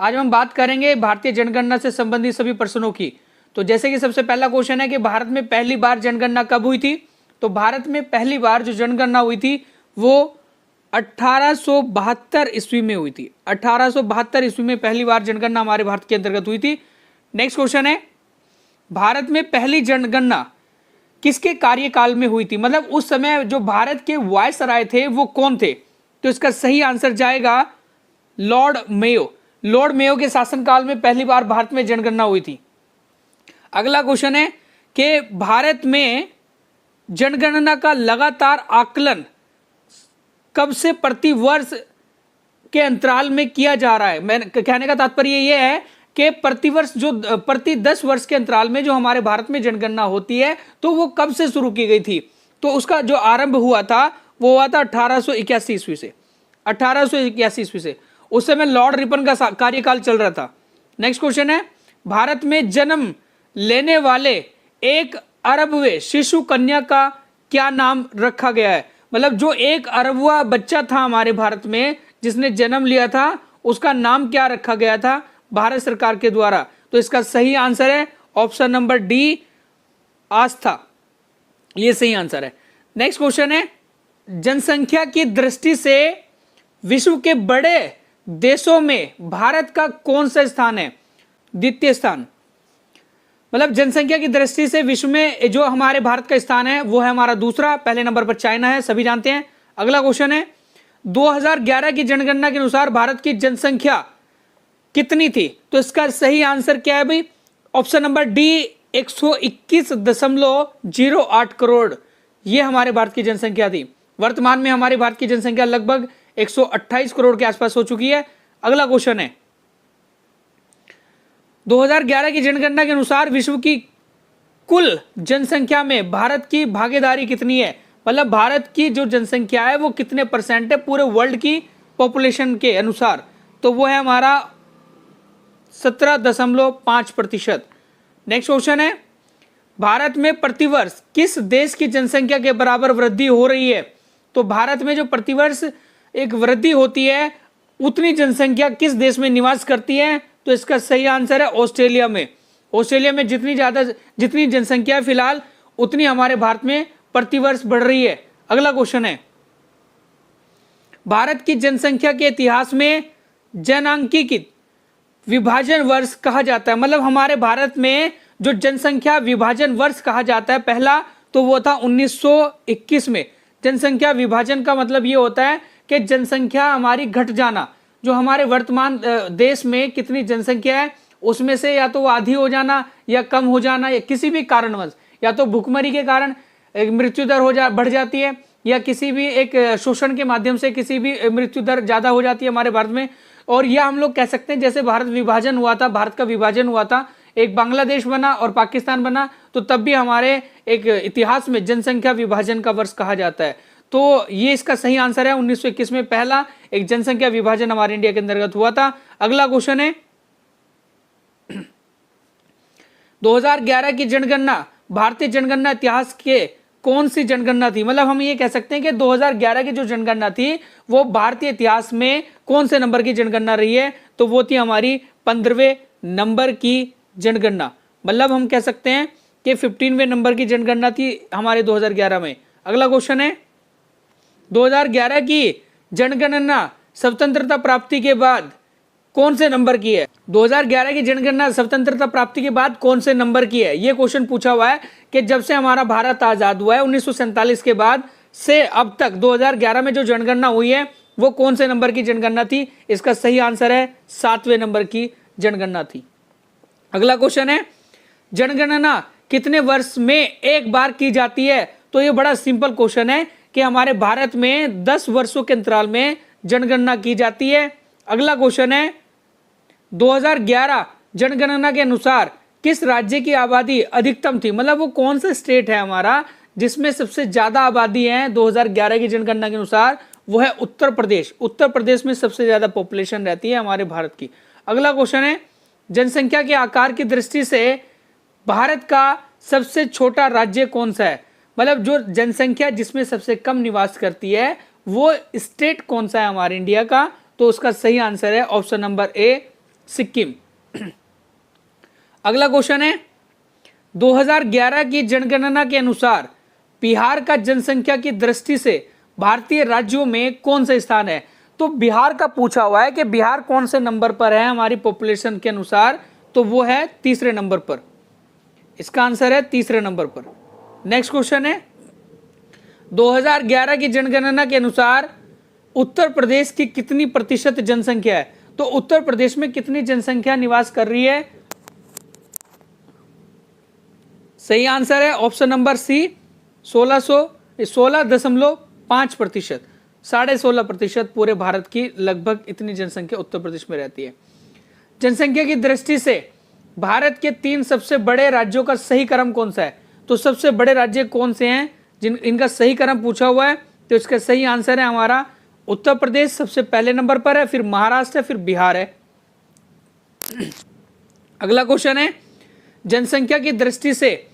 आज हम बात करेंगे भारतीय जनगणना से संबंधित सभी प्रश्नों की। तो जैसे कि सबसे पहला क्वेश्चन है कि भारत में पहली बार जनगणना कब हुई थी। तो भारत में पहली बार जो जनगणना हुई थी वो 1872 ईस्वी में हुई थी। 1872 ईस्वी में पहली बार जनगणना हमारे भारत के अंतर्गत हुई थी। नेक्स्ट क्वेश्चन है, भारत में पहली जनगणना किसके कार्यकाल में हुई थी, मतलब उस समय जो भारत के वायसराय थे वो कौन थे। तो इसका सही आंसर जाएगा लॉर्ड मेयो। लॉर्ड मेयो के शासनकाल में पहली बार भारत में जनगणना हुई थी। अगला क्वेश्चन है कि भारत में जनगणना का लगातार आकलन कब से प्रति वर्ष के अंतराल में किया जा रहा है। मैं कहने का तात्पर्य ये है कि प्रतिवर्ष जो प्रति 10 वर्ष के अंतराल में जो हमारे भारत में जनगणना होती है तो वो कब से शुरू की गई थी। तो उसका जो आरंभ हुआ था वो हुआ था 1881 ईस्वी से। 1881 ईस्वी से उस समय लॉर्ड रिपन का कार्यकाल चल रहा था। नेक्स्ट क्वेश्चन है, भारत में जन्म लेने वाले 1 अरबवें शिशु कन्या का क्या नाम रखा गया है, मतलब जो 1 अरबवा बच्चा था हमारे भारत में जिसने जन्म लिया था उसका नाम क्या रखा गया था भारत सरकार के द्वारा। तो इसका सही आंसर है ऑप्शन नंबर डी, आस्था, ये सही आंसर है। नेक्स्ट क्वेश्चन है, जनसंख्या की दृष्टि से विश्व के बड़े देशों में भारत का कौन सा स्थान है, द्वितीय स्थान। मतलब जनसंख्या की दृष्टि से विश्व में जो हमारे भारत का स्थान है वो है हमारा दूसरा, पहले नंबर पर चाइना है, सभी जानते हैं। अगला क्वेश्चन है, 2011 की जनगणना के अनुसार भारत की जनसंख्या कितनी थी। तो इसका सही आंसर क्या है भाई, ऑप्शन नंबर डी, 121.08 करोड़, ये हमारे भारत की जनसंख्या थी। वर्तमान में हमारे भारत की जनसंख्या लगभग 128 करोड़ के आसपास हो चुकी है। अगला क्वेश्चन है, 2011 की जनगणना के अनुसार विश्व की कुल जनसंख्या में भारत की भागीदारी कितनी है, मतलब भारत की जो जनसंख्या है वो कितने परसेंट है पूरे वर्ल्ड की पॉपुलेशन के अनुसार। तो वो है हमारा 17.5%। नेक्स्ट क्वेश्चन है, भारत में प्रतिवर्ष किस देश की जनसंख्या के बराबर वृद्धि हो रही है। तो भारत में जो प्रतिवर्ष एक वृद्धि होती है उतनी जनसंख्या किस देश में निवास करती है। तो इसका सही आंसर है ऑस्ट्रेलिया में। ऑस्ट्रेलिया में जितनी जनसंख्या है फिलहाल उतनी हमारे भारत में प्रतिवर्ष बढ़ रही है। अगला क्वेश्चन है, भारत की जनसंख्या के इतिहास में जनांकीकृत विभाजन वर्ष कहा जाता है, मतलब हमारे भारत में जो जनसंख्या विभाजन वर्ष कहा जाता है पहला तो वो था 1921 में। जनसंख्या विभाजन का मतलब ये होता है कि जनसंख्या हमारी घट जाना, जो हमारे वर्तमान देश में कितनी जनसंख्या है उसमें से या तो वो आधी हो जाना या कम हो जाना या किसी भी कारणवश, या तो भूखमरी के कारण मृत्यु दर बढ़ जाती है या किसी भी एक शोषण के माध्यम से किसी भी मृत्यु दर ज़्यादा हो जाती है हमारे भारत में। और यह हम लोग कह सकते हैं जैसे भारत विभाजन हुआ था, भारत का विभाजन हुआ था, एक बांग्लादेश बना और पाकिस्तान बना, तो तब भी हमारे एक इतिहास में जनसंख्या विभाजन का वर्ष कहा जाता है। तो ये इसका सही आंसर है, 1921 में पहला एक जनसंख्या विभाजन हमारे इंडिया के अंतर्गत हुआ था। अगला क्वेश्चन है, 2011 की जनगणना भारतीय जनगणना इतिहास के कौन सी जनगणना थी, मतलब हम ये कह सकते हैं कि 2011 की जो जनगणना थी वो भारतीय इतिहास में कौन से नंबर की जनगणना रही है। तो वो थी हमारी 15वें नंबर की जनगणना, मतलब हम कह सकते हैं कि 15वें नंबर की जनगणना थी हमारे 2011 में। अगला क्वेश्चन है, 2011 की जनगणना स्वतंत्रता प्राप्ति के बाद कौन से नंबर की है। 2011 की जनगणना स्वतंत्रता प्राप्ति के बाद कौन से नंबर की है, ये क्वेश्चन पूछा हुआ है कि जब से हमारा भारत आजाद हुआ है 1947 के बाद से अब तक 2011 में जो जनगणना हुई है वो कौन से नंबर की जनगणना थी। इसका सही आंसर है 7वें नंबर की जनगणना थी। अगला क्वेश्चन है, जनगणना कितने वर्ष में एक बार की जाती है। तो ये बड़ा सिंपल क्वेश्चन है कि हमारे भारत में 10 वर्षों के अंतराल में जनगणना की जाती है। अगला क्वेश्चन है, 2011 जनगणना के अनुसार किस राज्य की आबादी अधिकतम थी, मतलब वो कौन सा स्टेट है हमारा जिसमें सबसे ज्यादा आबादी है 2011 की जनगणना के अनुसार, वो है उत्तर प्रदेश। उत्तर प्रदेश में सबसे ज्यादा पॉपुलेशन रहती है हमारे भारत की। अगला क्वेश्चन है, जनसंख्या के आकार की दृष्टि से भारत का सबसे छोटा राज्य कौन सा है, मतलब जो जनसंख्या जिसमें सबसे कम निवास करती है वो स्टेट कौन सा है हमारे इंडिया का। तो उसका सही आंसर है ऑप्शन नंबर ए, सिक्किम। अगला क्वेश्चन है 2011 की जनगणना के अनुसार बिहार का जनसंख्या की दृष्टि से भारतीय राज्यों में कौन सा स्थान है। तो बिहार का पूछा हुआ है कि बिहार कौन से नंबर पर है हमारी पॉपुलेशन के अनुसार, तो वो है तीसरे नंबर पर। इसका आंसर है तीसरे नंबर पर। नेक्स्ट क्वेश्चन है 2011 की जनगणना के अनुसार उत्तर प्रदेश की कितनी प्रतिशत जनसंख्या है। तो उत्तर प्रदेश में कितनी जनसंख्या निवास कर रही है। सही आंसर है ऑप्शन नंबर सी 16.5%, 16.5% पूरे भारत की लगभग इतनी जनसंख्या उत्तर प्रदेश में रहती है। जनसंख्या की दृष्टि से भारत के 3 सबसे बड़े राज्यों का सही क्रम कौन सा है। तो सबसे बड़े राज्य कौन से हैं जिन इनका सही क्रम पूछा हुआ है, तो इसका सही आंसर है हमारा उत्तर प्रदेश सबसे पहले नंबर पर है, फिर महाराष्ट्र है, फिर बिहार है। अगला क्वेश्चन है जनसंख्या की दृष्टि से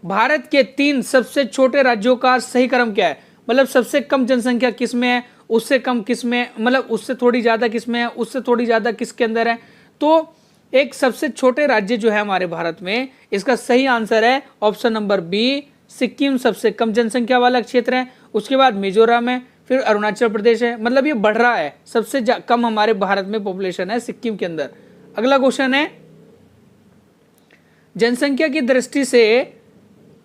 भारत के 3 सबसे छोटे राज्यों का सही क्रम क्या है। मतलब सबसे कम जनसंख्या किस में है, उससे कम किस में, मतलब उससे थोड़ी ज्यादा किस में है, उससे थोड़ी ज्यादा किसके अंदर है। तो एक सबसे छोटे राज्य जो है हमारे भारत में, इसका सही आंसर है ऑप्शन नंबर बी सिक्किम सबसे कम जनसंख्या वाला क्षेत्र है। उसके बाद मिजोरम है, फिर अरुणाचल प्रदेश है। मतलब ये बढ़ रहा है, सबसे कम हमारे भारत में पॉपुलेशन है सिक्किम के अंदर। अगला क्वेश्चन है जनसंख्या की दृष्टि से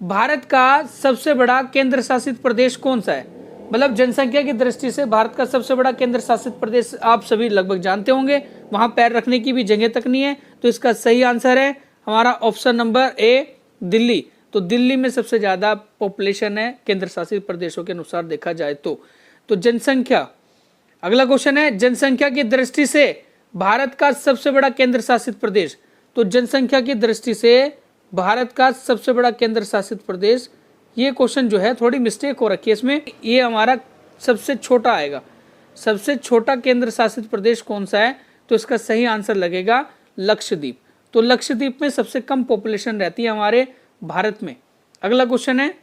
भारत का सबसे बड़ा केंद्र शासित प्रदेश कौन सा है। मतलब जनसंख्या की दृष्टि से भारत का सबसे बड़ा केंद्र शासित प्रदेश आप सभी लगभग जानते होंगे, वहां पैर रखने की भी जगह तक नहीं है। तो इसका सही आंसर है हमारा ऑप्शन नंबर ए दिल्ली। तो दिल्ली में सबसे ज्यादा पॉपुलेशन है केंद्र शासित प्रदेशों के अनुसार देखा जाए तो जनसंख्या। अगला क्वेश्चन है जनसंख्या की दृष्टि से भारत का सबसे बड़ा केंद्र शासित प्रदेश। तो जनसंख्या की दृष्टि से भारत का सबसे बड़ा केंद्र शासित प्रदेश, ये क्वेश्चन जो है थोड़ी मिस्टेक हो रखी है इसमें, ये हमारा सबसे छोटा आएगा। सबसे छोटा केंद्र शासित प्रदेश कौन सा है, तो इसका सही आंसर लगेगा लक्षद्वीप। तो लक्षद्वीप में सबसे कम पॉपुलेशन रहती है हमारे भारत में। अगला क्वेश्चन है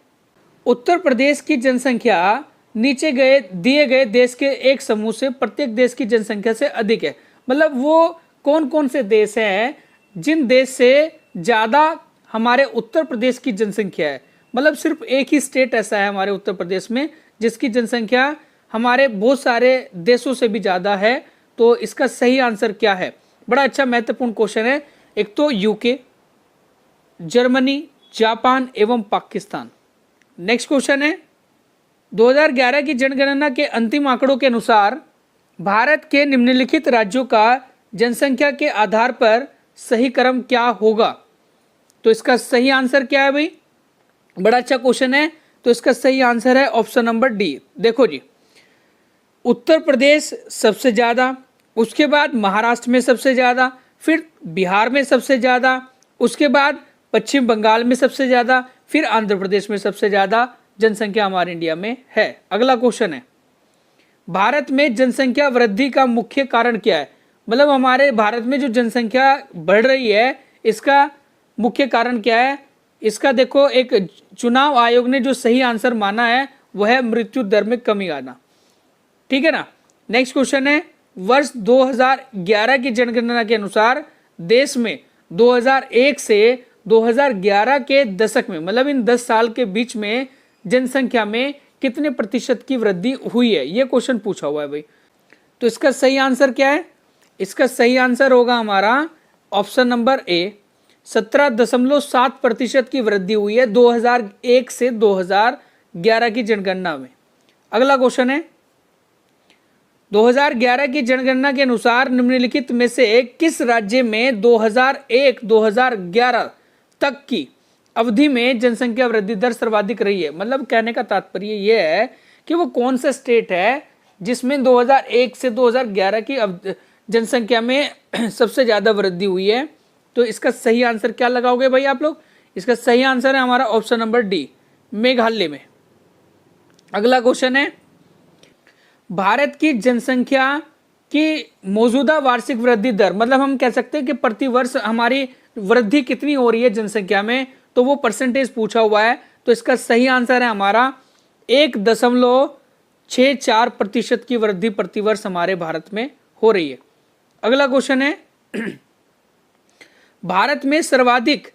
उत्तर प्रदेश की जनसंख्या नीचे दिए गए देश के एक समूह से प्रत्येक देश की जनसंख्या से अधिक है। मतलब वो कौन कौन से देश हैं जिन देश से ज्यादा हमारे उत्तर प्रदेश की जनसंख्या है। मतलब सिर्फ एक ही स्टेट ऐसा है हमारे उत्तर प्रदेश में जिसकी जनसंख्या हमारे बहुत सारे देशों से भी ज्यादा है। तो इसका सही आंसर क्या है। बड़ा अच्छा महत्वपूर्ण क्वेश्चन है। एक तो यूके, जर्मनी, जापान एवं पाकिस्तान। नेक्स्ट क्वेश्चन है 2011 की जनगणना के अंतिम आंकड़ों के अनुसार भारत के निम्नलिखित राज्यों का जनसंख्या के आधार पर सही क्रम क्या होगा। तो इसका सही आंसर क्या है भाई, बड़ा अच्छा क्वेश्चन है। तो इसका सही आंसर है ऑप्शन नंबर डी। देखो जी, उत्तर प्रदेश सबसे ज्यादा, उसके बाद महाराष्ट्र में सबसे ज्यादा, फिर बिहार में सबसे ज्यादा, उसके बाद पश्चिम बंगाल में सबसे ज्यादा, फिर आंध्र प्रदेश में सबसे ज्यादा जनसंख्या हमारे इंडिया में है। अगला क्वेश्चन है भारत में जनसंख्या वृद्धि का मुख्य कारण क्या है। मतलब हमारे भारत में जो जनसंख्या बढ़ रही है इसका मुख्य कारण क्या है। इसका देखो, एक चुनाव आयोग ने जो सही आंसर माना है वह है मृत्यु दर में कमी आना। ठीक है ना। नेक्स्ट क्वेश्चन है वर्ष 2011 की जनगणना के अनुसार देश में 2001 से 2011 के दशक में, मतलब इन 10 साल के बीच में जनसंख्या में कितने प्रतिशत की वृद्धि हुई है, ये क्वेश्चन पूछा हुआ है भाई। तो इसका सही आंसर क्या है। इसका सही आंसर होगा हमारा ऑप्शन नंबर ए 17.7% की वृद्धि हुई है 2001 से 2011 की जनगणना में। अगला क्वेश्चन है 2011 की जनगणना के अनुसार निम्नलिखित में से किस राज्य में 2001-2011 तक की अवधि में जनसंख्या वृद्धि दर सर्वाधिक रही है। मतलब कहने का तात्पर्य यह है कि वो कौन सा स्टेट है जिसमें 2001 से 2011 की जनसंख्या में सबसे ज्यादा वृद्धि हुई है। तो इसका सही आंसर क्या लगाओगे भाई आप लोग। इसका सही आंसर है हमारा ऑप्शन नंबर डी, मेघालय में। अगला क्वेश्चन है भारत की जनसंख्या की मौजूदा वार्षिक वृद्धि दर, मतलब हम कह सकते हैं कि प्रति वर्ष हमारी वृद्धि कितनी हो रही है जनसंख्या में, तो वो परसेंटेज पूछा हुआ है। तो इसका सही आंसर है हमारा 1.64% की वृद्धि प्रतिवर्ष हमारे भारत में हो रही है। अगला क्वेश्चन है भारत में सर्वाधिक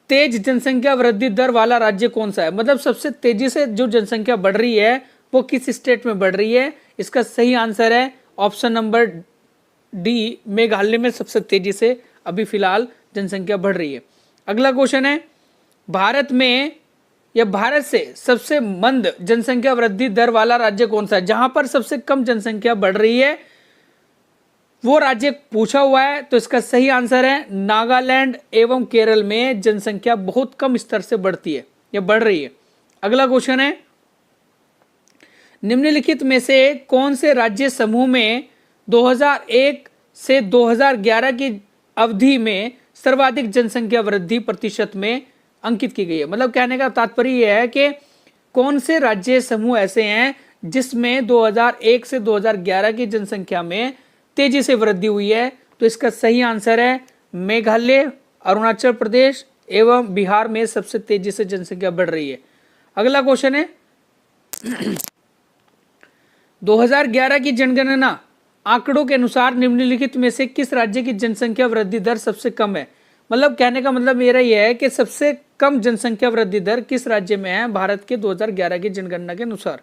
तेज जनसंख्या वृद्धि दर वाला राज्य कौन सा है? मतलब सबसे तेजी से जो जनसंख्या बढ़ रही है वो किस स्टेट में बढ़ रही है? इसका सही आंसर है ऑप्शन नंबर डी, मेघालय में सबसे तेजी से अभी फिलहाल जनसंख्या बढ़ रही है। अगला क्वेश्चन है, भारत में या भारत से सबसे मंद जनसंख्या वृद्धि दर वाला राज्य कौन सा है? जहां पर सबसे कम जनसंख्या बढ़ रही है वो राज्य पूछा हुआ है। तो इसका सही आंसर है नागालैंड एवं केरल में जनसंख्या बहुत कम स्तर से बढ़ती है या बढ़ रही है। अगला क्वेश्चन है, निम्नलिखित में से कौन से राज्य समूह में 2001 से 2011 की अवधि में सर्वाधिक जनसंख्या वृद्धि प्रतिशत में अंकित की गई है? मतलब कहने का तात्पर्य यह है कि कौन से राज्य समूह ऐसे हैं जिसमें 2001 से 2011 की जनसंख्या में तेजी से वृद्धि हुई है? तो इसका सही आंसर है मेघालय, अरुणाचल प्रदेश एवं बिहार में सबसे तेजी से जनसंख्या बढ़ रही है। अगला क्वेश्चन है 2011 की जनगणना आंकड़ों के अनुसार निम्नलिखित में से किस राज्य की जनसंख्या वृद्धि दर सबसे कम है? मतलब कहने का मतलब मेरा यह है कि सबसे कम जनसंख्या वृद्धि दर किस राज्य में है भारत के 2011 की जनगणना के अनुसार?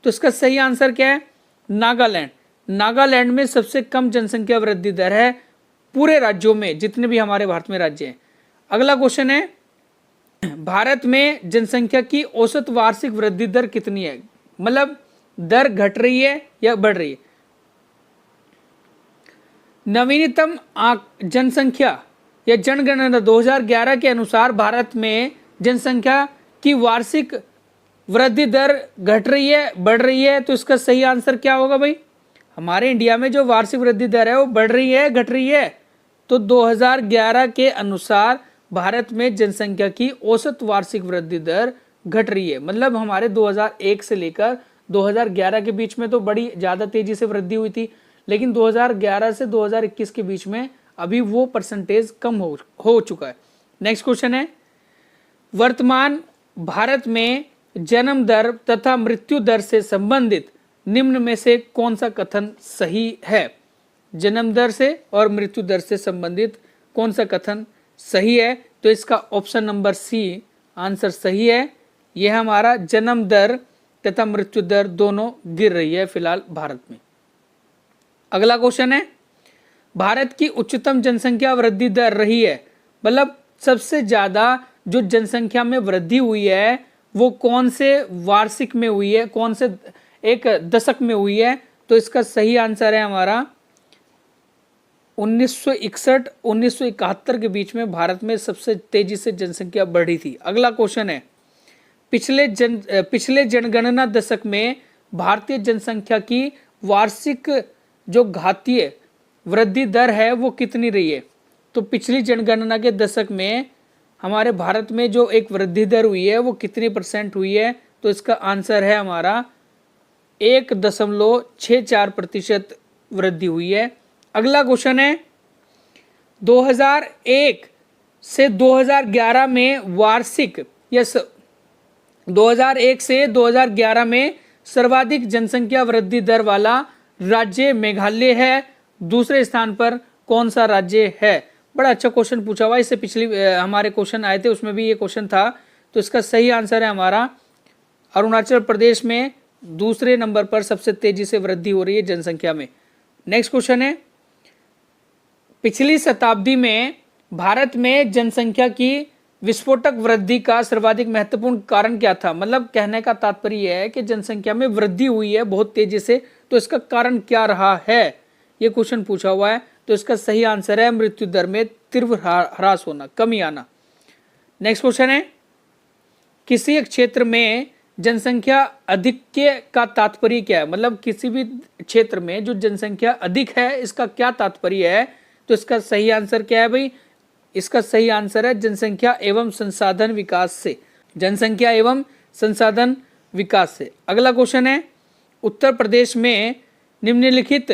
तो इसका सही आंसर क्या है? नागालैंड। नागालैंड में सबसे कम जनसंख्या वृद्धि दर है पूरे राज्यों में, जितने भी हमारे भारत में राज्य हैं। अगला क्वेश्चन है, भारत में जनसंख्या की औसत वार्षिक वृद्धि दर कितनी है? मतलब दर घट रही है या बढ़ रही है? नवीनतम जनसंख्या या जनगणना 2011 के अनुसार भारत में जनसंख्या की वार्षिक वृद्धि दर घट रही है, बढ़ रही है? तो इसका सही आंसर क्या होगा भाई? हमारे इंडिया में जो वार्षिक वृद्धि दर है वो बढ़ रही है, घट रही है? तो 2011 के अनुसार भारत में जनसंख्या की औसत वार्षिक वृद्धि दर घट रही है। मतलब हमारे 2001 से लेकर 2011 के बीच में तो बड़ी ज़्यादा तेजी से वृद्धि हुई थी, लेकिन 2011 से 2021 के बीच में अभी वो परसेंटेज कम हो चुका है। नेक्स्ट क्वेश्चन है, वर्तमान भारत में जन्म दर तथा मृत्यु दर से संबंधित निम्न में से कौन सा कथन सही है? जन्म दर से और मृत्यु दर से संबंधित कौन सा कथन सही है? तो इसका ऑप्शन नंबर सी आंसर सही है। यह हमारा जन्म दर तथा मृत्यु दर दोनों गिर रही है फिलहाल भारत में। अगला क्वेश्चन है, भारत की उच्चतम जनसंख्या वृद्धि दर रही है, मतलब सबसे ज्यादा जो जनसंख्या में वृद्धि हुई है वो कौन से वार्षिक में हुई है, कौन से एक दशक में हुई है? तो इसका सही आंसर है हमारा 1961-1971 के बीच में भारत में सबसे तेजी से जनसंख्या बढ़ी थी। अगला क्वेश्चन है, पिछले जनगणना दशक में भारतीय जनसंख्या की वार्षिक जो घातीय वृद्धि दर है वो कितनी रही है? तो पिछली जनगणना के दशक में हमारे भारत में जो एक वृद्धि दर हुई है वो कितनी % हुई है? तो इसका आंसर है हमारा 1.64% वृद्धि हुई है। अगला क्वेश्चन है, 2001 से 2011 में वार्षिक 2001 से 2011 में सर्वाधिक जनसंख्या वृद्धि दर वाला राज्य मेघालय है। दूसरे स्थान पर कौन सा राज्य है? बड़ा अच्छा क्वेश्चन पूछा हुआ, इससे पिछली हमारे क्वेश्चन आए थे उसमें भी ये क्वेश्चन था। तो इसका सही आंसर है हमारा अरुणाचल प्रदेश में दूसरे नंबर पर सबसे तेजी से वृद्धि हो रही है जनसंख्या में। नेक्स्ट क्वेश्चन है, पिछली शताब्दी में भारत में जनसंख्या की विस्फोटक वृद्धि का सर्वाधिक महत्वपूर्ण कारण क्या था? मतलब कहने का तात्पर्य यह है कि जनसंख्या में वृद्धि हुई है बहुत तेजी से, तो इसका कारण क्या रहा है? ये क्वेश्चन पूछा हुआ है। तो इसका सही आंसर है मृत्यु दर में तीव्र ह्रास होना, कमी आना। नेक्स्ट क्वेश्चन है, किसी एक क्षेत्र में जनसंख्या अधिक का तात्पर्य क्या है? मतलब किसी भी क्षेत्र में जो जनसंख्या अधिक है इसका क्या तात्पर्य है? तो इसका सही आंसर क्या है भाई? इसका सही आंसर है जनसंख्या एवं संसाधन विकास से, जनसंख्या एवं संसाधन विकास से। अगला क्वेश्चन है, उत्तर प्रदेश में निम्नलिखित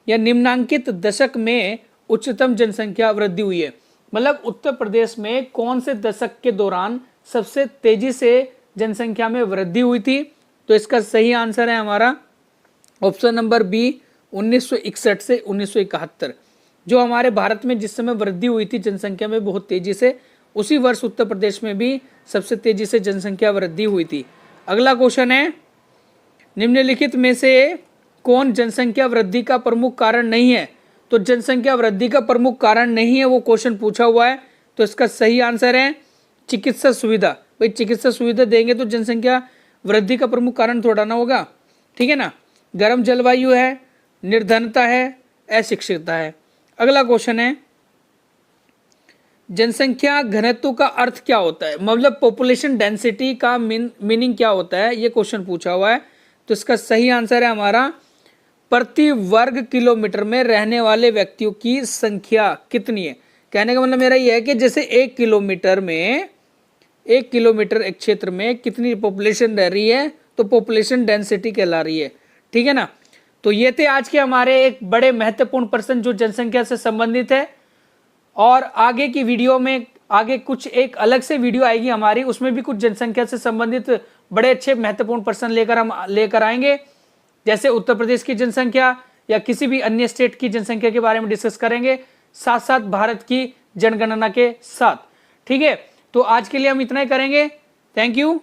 या निम्नांकित दशक में उच्चतम जनसंख्या वृद्धि हुई है। मतलब उत्तर प्रदेश में कौन से दशक के दौरान सबसे तेजी से जनसंख्या में वृद्धि हुई थी? तो इसका सही आंसर है हमारा ऑप्शन नंबर बी 1961 से 1971। जो हमारे भारत में जिस समय वृद्धि हुई थी जनसंख्या में बहुत तेजी से, उसी वर्ष उत्तर प्रदेश में भी सबसे तेजी से जनसंख्या वृद्धि हुई थी। अगला क्वेश्चन है, निम्नलिखित में से कौन जनसंख्या वृद्धि का प्रमुख कारण नहीं है? तो जनसंख्या वृद्धि का प्रमुख कारण नहीं है वो क्वेश्चन पूछा हुआ है, तो इसका सही आंसर है चिकित्सा सुविधा। भाई चिकित्सा सुविधा देंगे तो जनसंख्या वृद्धि का प्रमुख कारण थोड़ा ना होगा, ठीक है ना। गर्म जलवायु है, निर्धनता है, अशिक्षितता है। अगला क्वेश्चन है, जनसंख्या घनत्व का अर्थ क्या होता है? मतलब पॉपुलेशन डेंसिटी का मीनिंग क्या होता है, ये क्वेश्चन पूछा हुआ है। तो इसका सही आंसर है हमारा प्रति वर्ग किलोमीटर में रहने वाले व्यक्तियों की संख्या कितनी है। कहने का मतलब मेरा यह है कि जैसे 1 किलोमीटर में, 1 किलोमीटर एक क्षेत्र में कितनी पॉपुलेशन रह रही है, तो पॉपुलेशन डेंसिटी कहला रही है, ठीक है ना। तो ये थे आज के हमारे एक बड़े महत्वपूर्ण प्रश्न जो जनसंख्या से संबंधित है। और आगे की वीडियो में आगे कुछ एक अलग से वीडियो आएगी हमारी, उसमें भी कुछ जनसंख्या से संबंधित बड़े अच्छे महत्वपूर्ण प्रश्न लेकर आएंगे, जैसे उत्तर प्रदेश की जनसंख्या या किसी भी अन्य स्टेट की जनसंख्या के बारे में डिस्कस करेंगे, साथ साथ भारत की जनगणना के साथ, ठीक है। तो आज के लिए हम इतना ही करेंगे। Thank you.